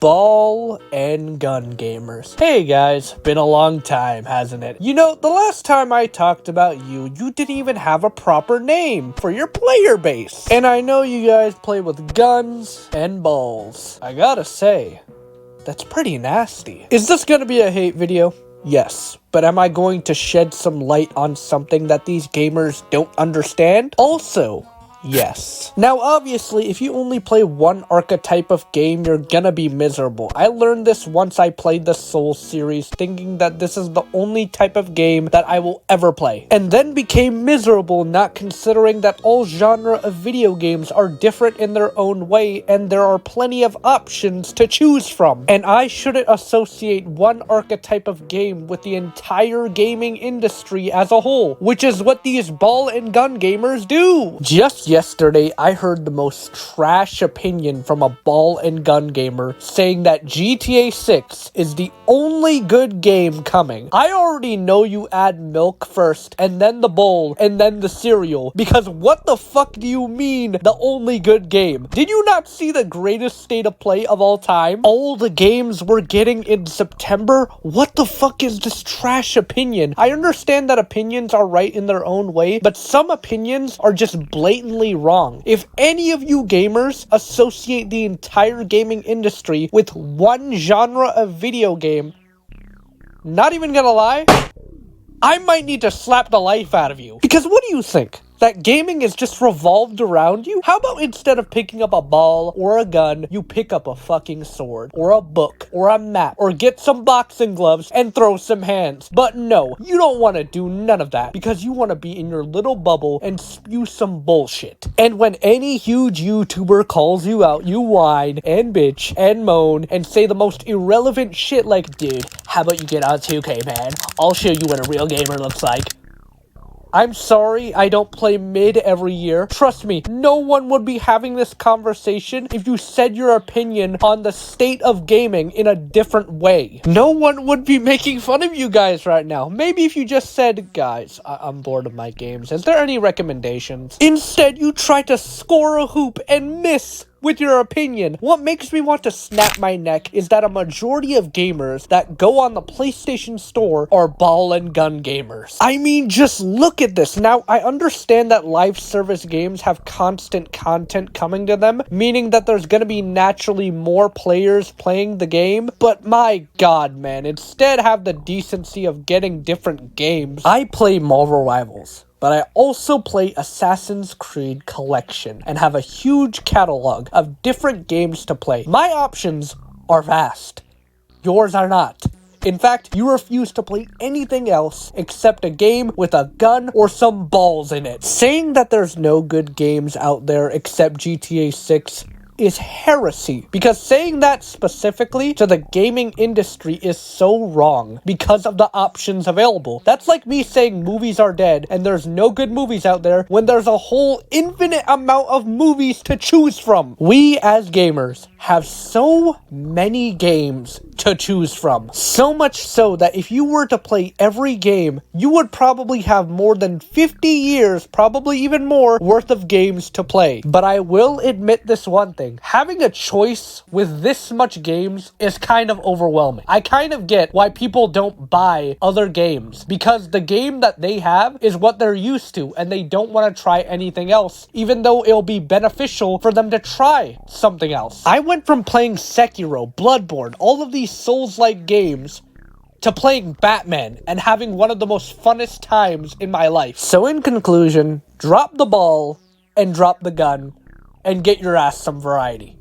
Ball and gun gamers. Hey guys, been a long time, hasn't it? You know, the last time I talked about you didn't even have a proper name for your player base. And I know you guys play with guns and balls. I gotta say, that's pretty nasty. Is this gonna be a hate video? Yes, but am I going to shed some light on something that these gamers don't understand? Also, yes. Now, obviously, if you only play one archetype of game, you're gonna be miserable. I learned this once I played the Souls series, thinking that this is the only type of game that I will ever play, and then became miserable not considering that all genre of video games are different in their own way, and there are plenty of options to choose from. And I shouldn't associate one archetype of game with the entire gaming industry as a whole, which is what these ball and gun gamers do. Just yesterday, I heard the most trash opinion from a ball and gun gamer saying that GTA 6 is the only good game coming. I already know you add milk first, and then the bowl, and then the cereal, because what the fuck do you mean the only good game? Did you not see the greatest state of play of all time? All the games we're getting in September? What the fuck is this trash opinion? I understand that opinions are right in their own way, but some opinions are just blatantly wrong. If any of you gamers associate the entire gaming industry with one genre of video game, not even gonna lie, I might need to slap the life out of you. Because what do you think? That gaming is just revolved around you? How about instead of picking up a ball or a gun, you pick up a fucking sword, or a book, or a map, or get some boxing gloves and throw some hands? But no, you don't want to do none of that, because you want to be in your little bubble and spew some bullshit. And when any huge YouTuber calls you out, you whine and bitch and moan and say the most irrelevant shit like, dude, how about you get on 2K, man? I'll show you what a real gamer looks like. I'm sorry I don't play mid every year. Trust me, no one would be having this conversation if you said your opinion on the state of gaming in a different way. No one would be making fun of you guys right now. Maybe if you just said, guys, I'm bored of my games. Is there any recommendations? Instead, you try to score a hoop and miss with your opinion. What makes me want to snap my neck is that a majority of gamers that go on the PlayStation Store are ball and gun gamers. I mean, just look at this. Now, I understand that live service games have constant content coming to them, meaning that there's gonna be naturally more players playing the game, but my god, man, instead have the decency of getting different games. I play Marvel Rivals, but I also play Assassin's Creed Collection and have a huge catalog of different games to play. My options are vast. Yours are not. In fact, you refuse to play anything else except a game with a gun or some balls in it. Saying that there's no good games out there except GTA 6 is heresy, because saying that specifically to the gaming industry is so wrong because of the options available. That's like me saying movies are dead and there's no good movies out there when there's a whole infinite amount of movies to choose from. We as gamers have so many games to choose from. So much so that if you were to play every game, you would probably have more than 50 years, probably even more, worth of games to play. But I will admit this one thing. Having a choice with this much games is kind of overwhelming. I kind of get why people don't buy other games, because the game that they have is what they're used to and they don't want to try anything else, even though it'll be beneficial for them to try something else. I went from playing Sekiro, Bloodborne, all of these Souls-like games to playing Batman and having one of the most funnest times in my life. So in conclusion, drop the ball and drop the gun and get your ass some variety.